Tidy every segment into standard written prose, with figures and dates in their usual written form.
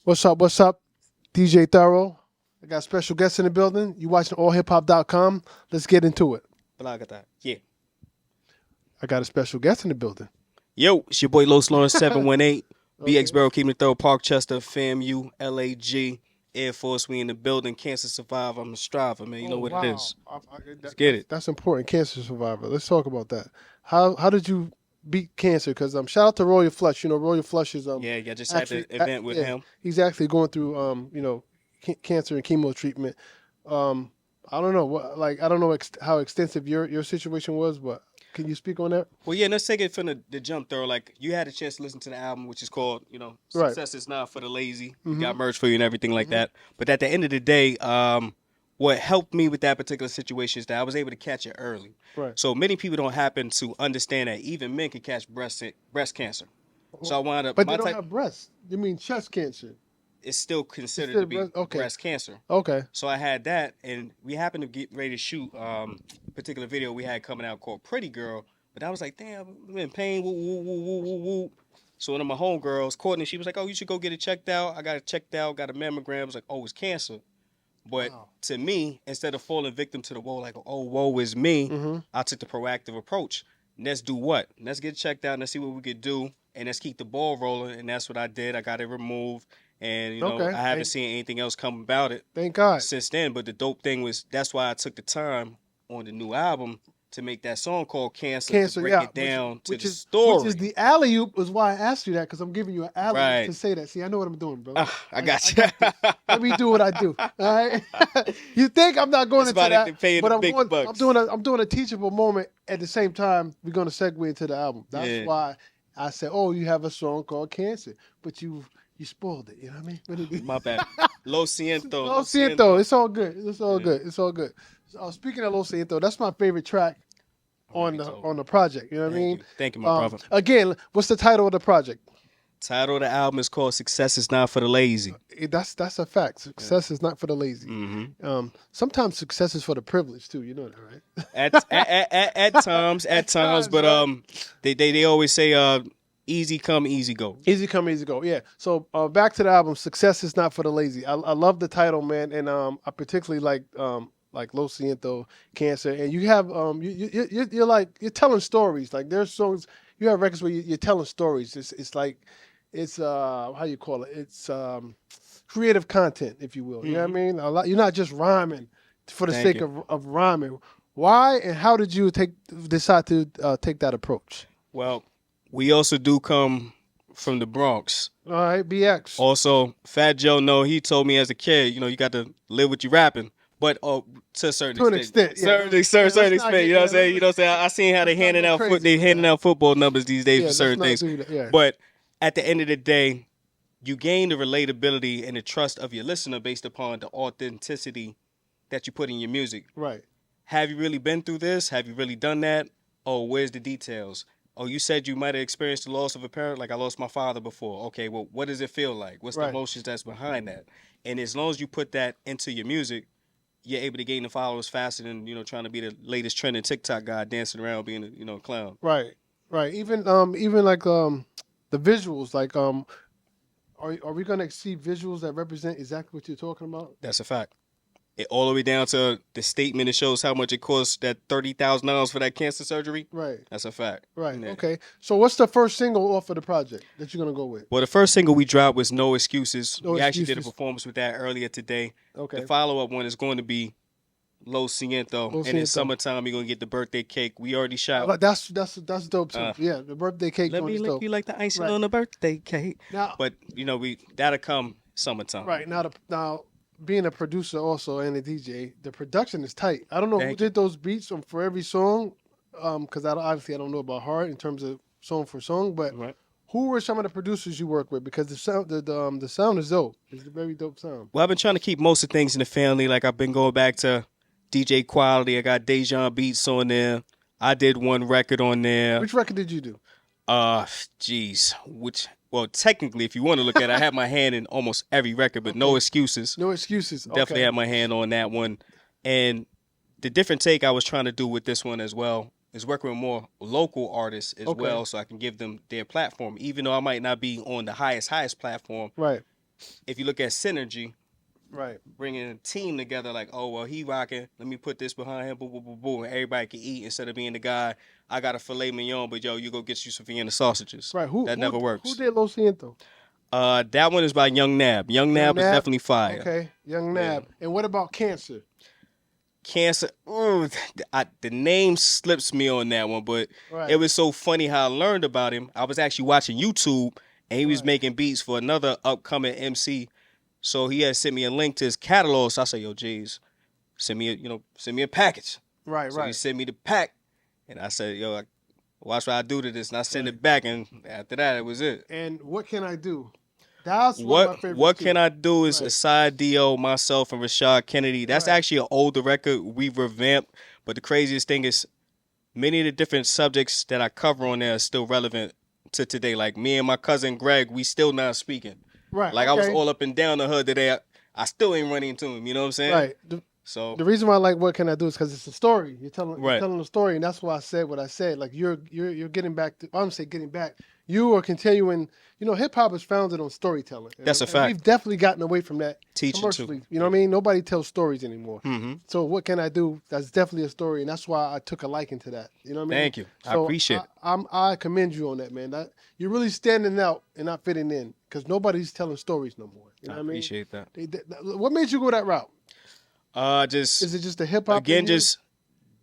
What's up? What's up? DJ Thorough. I got special guests in the building. You watching AllHipHop.com. Let's get into it. Yeah. I got a special guest in the building. Yo, it's your boy Los Lawrence 718. BX Barrel keeping it thorough. Parkchester, FAMU, LAG, Air Force. We in the building. Cancer survivor. I'm a striver, man. You know what it is. Let's get it. That's important. Cancer survivor. Let's talk about that. How did you beat cancer? Because shout out to Royal Flush. You know, Royal Flush is yeah. I just had the event with him. He's actually going through cancer and chemo treatment. I don't know I don't know how extensive your situation was, but can you speak on that? Well, yeah, let's take it from the jump, though. Like, you had a chance to listen to the album, which is called, Success Is Not For The Lazy. We got merch for you and everything like that. But at the end of the day, what helped me with that particular situation is that I was able to catch it early. Right. So many people don't happen to understand that even men can catch breast cancer. So I wound up... But they don't have breasts. You mean chest cancer? It's still considered to be breast cancer. Okay. So I had that, and we happened to get ready to shoot a particular video we had coming out called Pretty Girl. But I was like, damn, I'm in pain. Woo, woo, woo, woo, woo, woo. So one of my homegirls, Courtney, she was like, oh, you should go get it checked out. I got it checked out, got a mammogram. I was like, oh, it's cancer. But to me, instead of falling victim to the woe, like, oh, woe is me, I took the proactive approach. Let's do what? Let's get checked out and let's see what we could do. And let's keep the ball rolling. And that's what I did. I got it removed. And, I haven't seen anything else come about it. Thank God. Since then. But the dope thing was, that's why I took the time on the new album to make that song called Cancer to break it down to the story. Which is the alley-oop, was why I asked you that, because I'm giving you an alley-oop to say that. See, I know what I'm doing, bro. I got you. Let me do what I do. All right? You think I'm not going into that, but I'm doing a teachable moment. At the same time, we're going to segue into the album. That's why I said, oh, you have a song called Cancer, but you spoiled it. You know what I mean? My bad. Lo siento. Lo siento. It's all good. It's all good. It's all good. Speaking of Lo siento, that's my favorite track on the project. You know what I mean? Thank you, my brother. Again, what's the title of the project? Title of the album is called Success Is Not For The Lazy. That's a fact. Success is not for the lazy. Sometimes success is for the privileged too. You know that, right? At times, but they always say easy come, easy go. Easy come, easy go. Yeah. So back to the album. Success is not for the lazy. I love the title, man, and I particularly like Lo Siento, Cancer, and you have you're telling stories. Like there's songs, you have records where you're telling stories. It's how you call it? It's creative content, if you will. You know what I mean? You're not just rhyming for the sake of rhyming. Why and how did you decide to take that approach? Well, we also do come from the Bronx. All right, BX. Also, Fat Joe, he told me as a kid, you got to live with you rapping. But to a certain extent. Certain extent, you know what I'm saying? I seen how they handing out football numbers these days for certain things. But at the end of the day, you gain the relatability and the trust of your listener based upon the authenticity that you put in your music. Right. Have you really been through this? Have you really done that? Oh, where's the details? Oh, you said you might have experienced the loss of a parent. Like, I lost my father before. Okay, well, what does it feel like? What's the emotions that's behind that? And as long as you put that into your music, you're able to gain the followers faster than, trying to be the latest trending TikTok guy dancing around being a clown. Right. Even like the visuals, like are we gonna see visuals that represent exactly what you're talking about? That's a fact. All the way down to the statement that shows how much it costs, that $30,000 for that cancer surgery. Right. That's a fact. Right. Yeah. Okay. So what's the first single off of the project that you're going to go with? Well, the first single we dropped was No Excuses. We actually did a performance with that earlier today. Okay. The follow-up one is going to be Lo Siento. And in summertime, we're going to get the birthday cake. We already shot. That's dope too. Yeah, the birthday cake. Let me lick you like the icing on the birthday cake. Now, but, that'll come summertime. Right. Now, being a producer also and a DJ, the production is tight. I don't know who did those beats for every song, because I don't know about heart in terms of song for song, but who were some of the producers you work with? Because the sound is dope. It's a very dope sound. Well, I've been trying to keep most of things in the family. Like, I've been going back to DJ Quality. I got Dejan Beats on there. I did one record on there. Which record did you do? Well, technically, if you want to look at it, I have my hand in almost every record, but No Excuses. No Excuses. Definitely have my hand on that one. And the different take I was trying to do with this one as well is working with more local artists as well, so I can give them their platform. Even though I might not be on the highest platform, right? if you look at synergy, Right. bringing a team together, like, oh well, he rocking. Let me put this behind him. Boom, boom, boom, boom. And everybody can eat instead of being the guy. I got a filet mignon, but yo, you go get you some Vienna sausages. Right. That never Who works. did Lo Siento? That one is by Young Nab. Young Nab is definitely fire. Okay, Young Nab. Yeah. And what about Cancer? Cancer. Ooh, the name slips me on that one, but Right. it was so funny how I learned about him. I was actually watching YouTube, and he was Right. making beats for another upcoming MC. So he had sent me a link to his catalog. So I said, "Yo, J's, send me a package." Right. So he sent me the pack, and I said, "Yo, watch what I do to this," and I sent it back, and after that, it was it. And What Can I Do? That's one of my favorites. What too. Can I Do is Right. Aside Dio, myself, and Rashad Kennedy. That's Right. actually an older record we revamped, but the craziest thing is many of the different subjects that I cover on there are still relevant to today. Like me and my cousin Greg, we still not speaking. Right. Like okay. I was all up and down the hood today. I still ain't running into him. You know what I'm saying? Right. So The reason why I like What Can I Do is because it's a story. You're telling Right. a story, and that's why I said what I said. Like you're getting back to. I'm gonna say getting back. You are continuing. You know, hip hop is founded on storytelling. That's a And fact. We've definitely gotten away from that Teaching, too. commercially. You know what I mean? Nobody tells stories anymore. Mm-hmm. So What Can I Do? That's definitely a story, and that's why I took a liking to that. You know what I mean? Thank you. I So appreciate it. I commend you on that, man. You're really standing out and not fitting in because nobody's telling stories no more. You know I what I mean? appreciate that. What made you go that route? Just Is it just the hip hop? again, just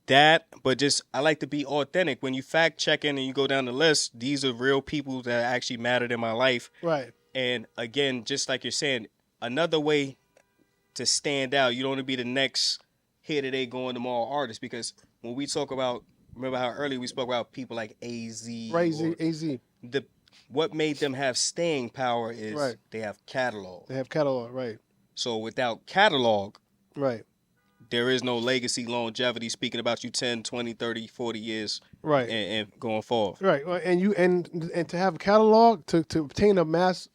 that, but just I like to be authentic. When you fact checking and you go down the list, these are real people that actually mattered in my life. Right. And again, just like you're saying, another way to stand out, you don't want to be the next here today, going tomorrow artist. Because when we talk about, remember how earlier we spoke about people like AZ, Crazy or AZ. what made them have staying power is Right. they have catalog. They have catalog. Right. So without catalog, Right. there is no legacy, longevity, speaking about you 10, 20, 30, 40 years Right. and going forward. Right. Well, and to have a catalog to obtain a mass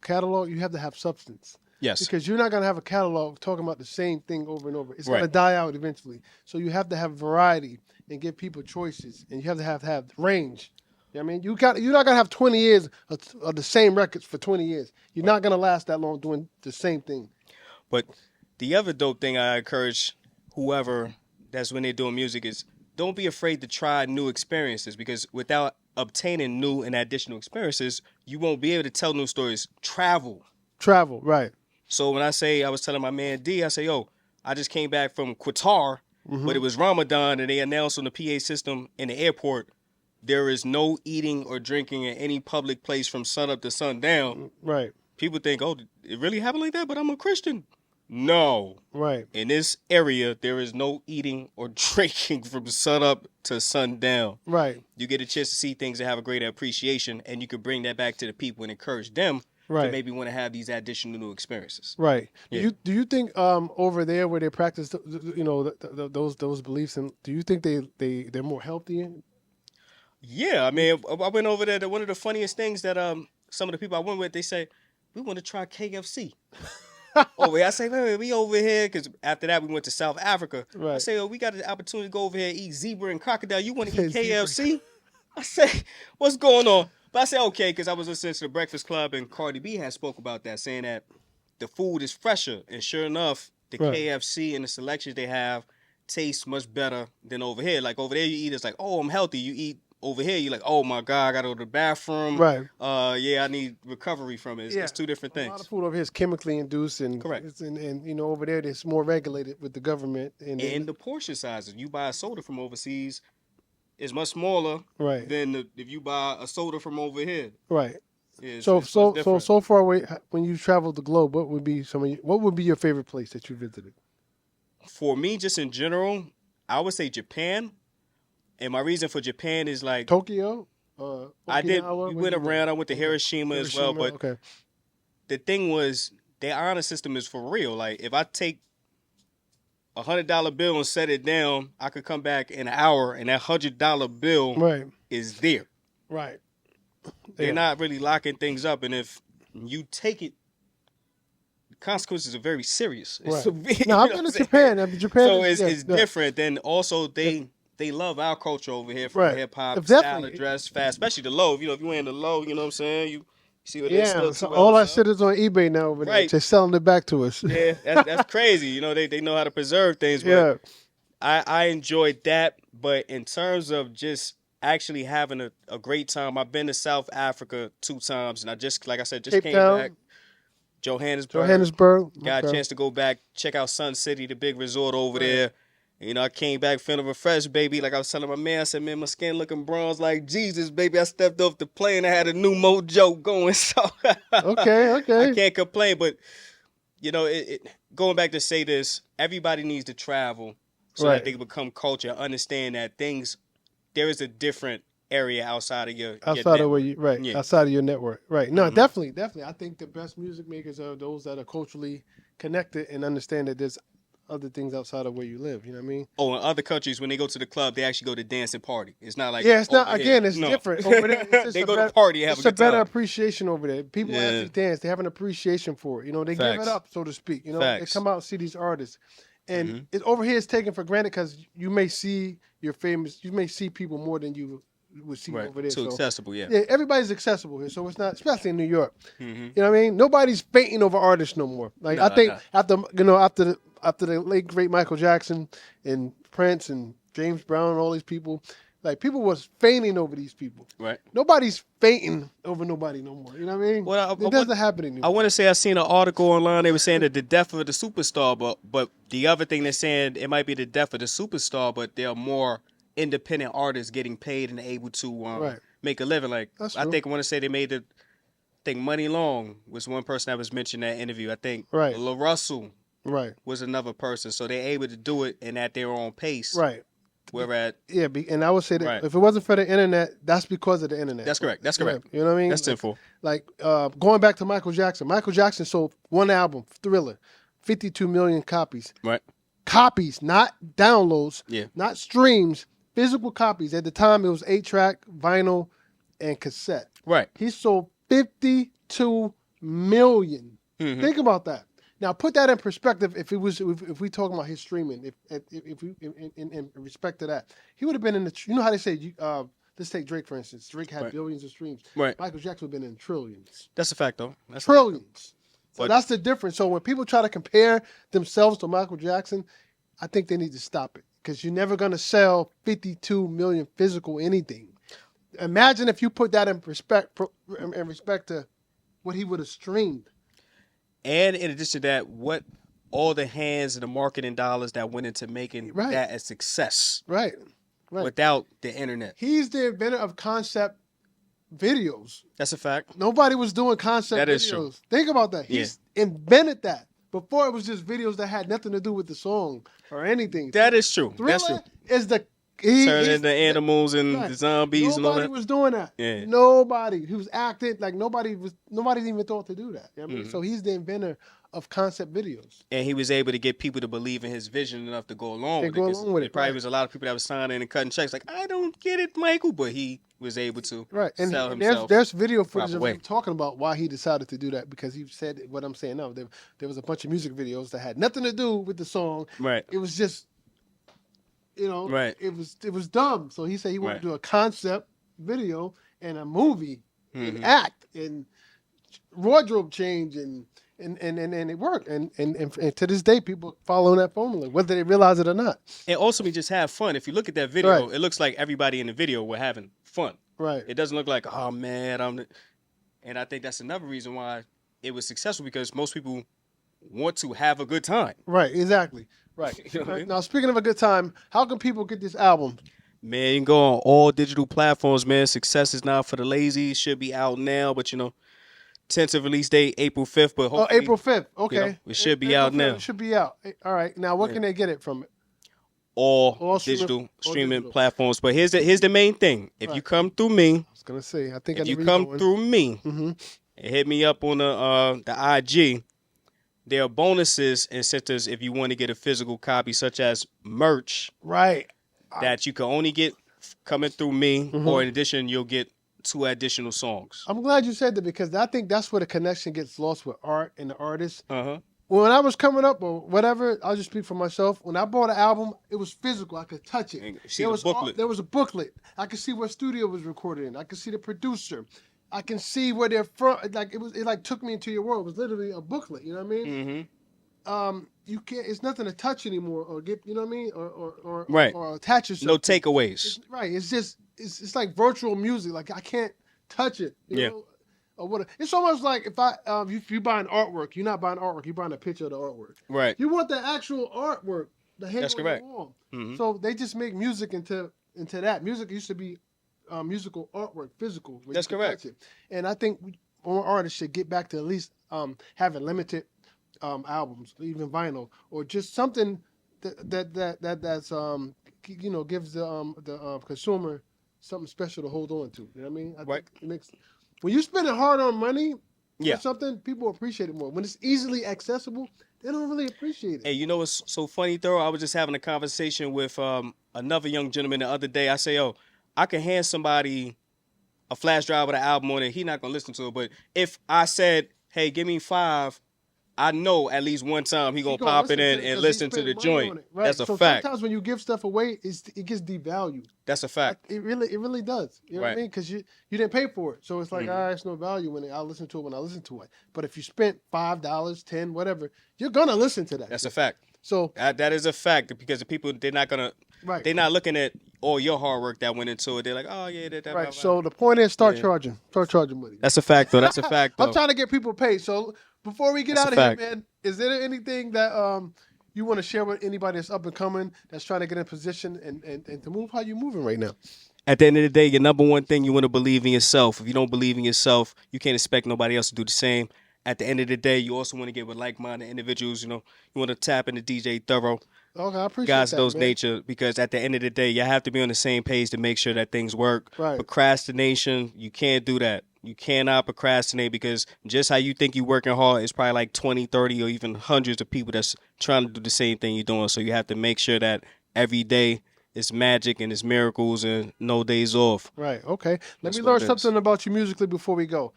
catalog, you have to have substance. Yes. Because you're not gonna have a catalog talking about the same thing over and over. It's Right. gonna die out eventually. So you have to have variety and give people choices, and you have to have range. You know what I mean, you're not gonna have 20 years of the same records for 20 years. You're not gonna last that long doing the same thing. But the other dope thing I encourage whoever that's when they're doing music is don't be afraid to try new experiences, because without obtaining new and additional experiences, you won't be able to tell new stories. Travel. Right. So when I was telling my man D, I say, yo, I just came back from Qatar, but it was Ramadan, and they announced on the PA system in the airport, there is no eating or drinking in any public place from sun up to sundown. Right. People think, oh, it really happened like that, but I'm a Christian. No. Right. In this area, there is no eating or drinking from sun up to sundown. Right. You get a chance to see things and have a greater appreciation, and you can bring that back to the people and encourage them Right. to maybe want to have these additional new experiences. Right. Yeah. Do you think over there where they practice those beliefs, and do you think they're more healthy? Yeah, I mean, I went over there. One of the funniest things that some of the people I went with, they say, we want to try KFC. Over here, I say, wait, we over here, because after that we went to South Africa. Right. I say, oh, we got the opportunity to go over here and eat zebra and crocodile. You want to eat Zebra. KFC? I say, what's going on? But I said, okay, because I was listening to the Breakfast Club, and Cardi B had spoke about that, saying that the food is fresher. And sure enough, the Right. KFC and the selections they have taste much better than over here. Like over there, you eat, it's like, oh, I'm healthy. You eat over here, you're like, oh my God, I got to go to the bathroom. Right. Yeah, I need recovery from it. It's two different A lot things. of food over here is chemically induced, and Correct. and over there it's more regulated with the government and The portion sizes. You buy a soda from overseas, is much smaller right. than if you buy a soda from over here. Right. It's So much different. so far away, when you traveled the globe, what would be your favorite place that you visited? For me, just in general, I would say Japan. And my reason for Japan is like Tokyo. I did. Okinawa? We Where went you around. I went to Hiroshima as well. But okay. the thing was, their honor system is for real. Like if I take $100 bill and set it down, I could come back in an hour, and that $100 bill Right. is there. Right. They're Yeah. not really locking things up, and if you take it, the consequences are very serious. It's Right. severe, No, I've you know been what to I'm saying? Japan. I mean, Japan. So is, it's different. Then also they love our culture over here, from Right. hip hop, Definitely. style of dress, fast, especially the low. You know, if you wearing the low, you know what I'm saying. See what they Yeah, still so 2 all our L's shit up. is on eBay now over there. Right. They're selling it back to us. Yeah, that's crazy. You know, they know how to preserve things, but Yeah, I enjoyed that. But in terms of just actually having a great time, I've been to South Africa 2 times, and I just, like I said, just Cape came back. Town, Johannesburg. Johannesburg. Got a Okay. chance to go back, check out Sun City, the big resort over Right. there. You know, I came back feeling refreshed, baby. Like I was telling my man, I said, man, my skin looking bronze like Jesus, baby. I stepped off the plane, I had a new mojo going, so Okay, I okay. can't complain. But you know, going back to say this, everybody needs to travel so that Right. they can become culture. Understand that there is a different area outside of your Outside of where network. you, right, Yeah. outside of your network. Right. No, Mhm. definitely, definitely. I think the best music makers are those that are culturally connected and understand that there's other things outside of where you live. You know what I mean? Oh, in other countries, when they go to the club, they actually go to dance and party. It's not like Yeah, it's not. over here. Again, it's No, different over there. It's just they a go to better. party and have a It's a good better time. appreciation over there. People Yeah. actually dance. They have an appreciation for it. You know, they give Facts. it up, so to speak. You know, they Facts. come out and see these artists, and Mhm. it, over here it's taken for granted because you may see your famous. You may see people more than you would see Right. over there. Too So accessible, yeah. yeah, everybody's accessible here. So it's not, especially in New York. Mm-hmm. You know what I mean? Nobody's fainting over artists no more. Like I Nah, think nah. after the late great Michael Jackson and Prince and James Brown and all these people, like people was fainting over these people. Right. Nobody's fainting over nobody no more. You know what I mean? Well, It doesn't happen anymore. I want to say I seen an article online. They were saying that the death of the superstar, but the other thing they're saying it might be the death of the superstar, but there are more independent artists getting paid and able to Right. make a living. Like That's I true. think I want to say they made the. I think Money Long was one person that was mentioned in that interview. I think Right. La Russell Right. was another person. So they're able to do it and at their own pace. Right. Whereas Yeah, and I would say that Right. if it wasn't for the internet, that's because of the internet. That's correct. That's Yeah, correct. you know what I mean? That's tenfold. Like going back to Michael Jackson. Michael Jackson sold one album, Thriller, 52 million copies. Right. Copies, not downloads, Yeah. not streams, physical copies. At the time, it was 8-track, vinyl, and cassette. Right. He sold 52 million. Mhm. Think about that. Now put that in perspective. If we talking about his streaming, if we in respect to that, he would have been in the. You know how they say, let's take Drake for instance. Drake had Right. billions of streams. Right. Michael Jackson would have been in trillions. That's a fact, though. That's Trillions. So But- that's the difference. So when people try to compare themselves to Michael Jackson, I think they need to stop it because you're never going to sell 52 million physical anything. Imagine if you put that in respect to what he would have streamed. And in addition to that, what all the hands and the marketing dollars that went into making Right. that a success Right. Right. without the internet. He's the inventor of concept videos. That's a fact. Nobody was doing concept That videos. is true. Think about that. He's invented that. Before it was just videos that had nothing to do with the song or anything. That is true. Thriller That's true. is the Turning into animals and Right. the zombies and all Nobody that. was doing that. Yeah. Nobody. He was acting like nobody even thought to do that. You know what I mean? Mhm. So he's the inventor of concept videos. And he was able to get people to believe in his vision enough to go along They with go it. 'Cause along with there it, probably right. was a lot of people that was signing and cutting checks like, I don't get it, Michael. But he was able to Right. And sell there's himself. there's video footage proper of way. him talking about why he decided to do that because he said what I'm saying now. There was a bunch of music videos that had nothing to do with the song. Right. It was just Right. it was dumb. So he said he wanted Right. to do a concept video and a movie and Mhm. act and wardrobe change and it worked. And to this day people following that formula, whether they realize it or not. And also, we just have fun. If you look at that video, Right. it looks like everybody in the video were having fun. Right. It doesn't look like, oh man, and I think that's another reason why it was successful because most people want to have a good time. Right, exactly. Right. You know what I mean? Now speaking of a good time, how can people get this album? Man, you can go on all digital platforms, man. Success is not for the lazy. It should be out now, but tentative release date April 5th, but Oh, hopefully April 5th. Okay. know, it should be April out 5th, now. It should be out. All right. Now, what Yeah. can they get it from? all streaming- digital streaming digital. platforms. But here's the main thing. If you Right. come through me, I was going to say, I think I if know you where come you're going. through me Mm-hmm. and hit me up on the IG, there are bonuses and incentives if you want to get a physical copy, such as merch Right. that you can only get coming through me, Mhm. or in addition, you'll get 2 additional songs. I'm glad you said that because I think that's where the connection gets lost with art and the artist. Uh-huh. When I was coming up or whatever, I'll just speak for myself. When I bought an album, it was physical. I could touch it. And see the booklet. There was a booklet. I could see what studio was recorded in. I could see the producer. I can see where they're from. Like it like took me into your world. It was literally a booklet. You know what I mean? Mm-hmm. You can't. It's nothing to touch anymore or get. You know what I mean? Right. Or attach yourself. No to. takeaways. Right. It's just it's like virtual music. Like I can't touch it. You know? Or what? It's almost like if you buy an artwork, you're not buying artwork. You're buying a picture of the artwork. Right. You want the actual artwork. The hang That's on correct. the wall. Mm-hmm. So they just make music into that. Music used to be musical artwork, physical. That's correct. And I think more artists should get back to at least having limited albums, even vinyl, or just something that's gives the consumer something special to hold on to. You know what I mean? I think it makes when you're spending hard on money for something, people appreciate it more. When it's easily accessible, they don't really appreciate it. Hey, you know what's so funny, though? I was just having a conversation with another young gentleman the other day. I say, "Oh, I can hand somebody a flash drive with an album on it. He not gonna listen to it. But if I said, hey, give me 5, I know at least one time he gonna pop it in and listen to the joint. Right. That's a so fact. Sometimes when you give stuff away, it gets devalued. That's a fact. It really does. You know what I mean? Because you didn't pay for it, so it's like, it's no value in it. I'll listen to it when I listen to it. But if you spent $5, $10, whatever, you're gonna listen to that. That's a fact. So that is a fact because the people they're not not looking at all your hard work that went into it. They're like, oh yeah, that. Right. So the point is, start charging money. That's a fact, though. That's a fact, though. I'm trying to get people paid. So before we get out of here, man, is there anything that you want to share with anybody that's up and coming, that's trying to get in position and to move how you moving right now? At the end of the day, your number one thing, you want to believe in yourself. If you don't believe in yourself, you can't expect nobody else to do the same. At the end of the day, you also want to get with like-minded individuals. You know, you want to tap into DJ Thorough. Okay, I appreciate guys that, those man. nature, because at the end of the day, you have to be on the same page to make sure that things work. Right. Procrastination, you can't do that. You cannot procrastinate because just how you think you're working hard, it's probably like 20, 30, or even hundreds of people that's trying to do the same thing you're doing. So you have to make sure that every day it's magic and it's miracles and no days off. Right. Okay. Let me learn something about you musically before we go.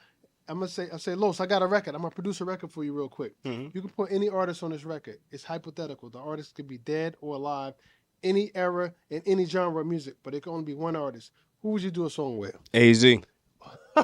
I say, Los, I got a record. I'm gonna produce a record for you real quick. Mm-hmm. You can put any artist on this record. It's hypothetical. The artist could be dead or alive, any era in any genre of music, but it can only be one artist. Who would you do a song with? AZ.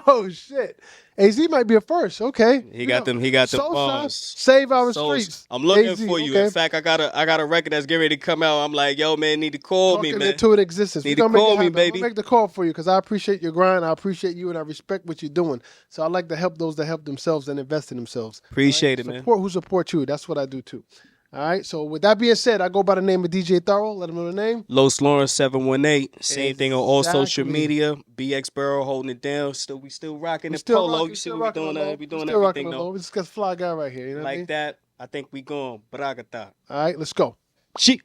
Oh shit, AZ might be a first. Okay, He got them bars. Save our streets. I'm looking AZ, for you. okay. In fact, I got a record that's getting ready to come out. I'm like, yo, man, need to call me, man. Into existence. Need to call me, baby. I'm gonna make the call for you because I appreciate your grind. I appreciate you and I respect what you're doing. So I like to help those that help themselves and invest in themselves. Appreciate it, man. Support who support you. That's what I do too. All right. So with that being said, I go by the name of DJ Thorough. Let them know the name. Los Lawrence 718. Same thing on all social media. BX Burrow holding it down. We still rocking the polo. You see what we doing? We doing everything though. We just got a fly guy right here. You know like that. I think we going Bragata. All right. Let's go. She.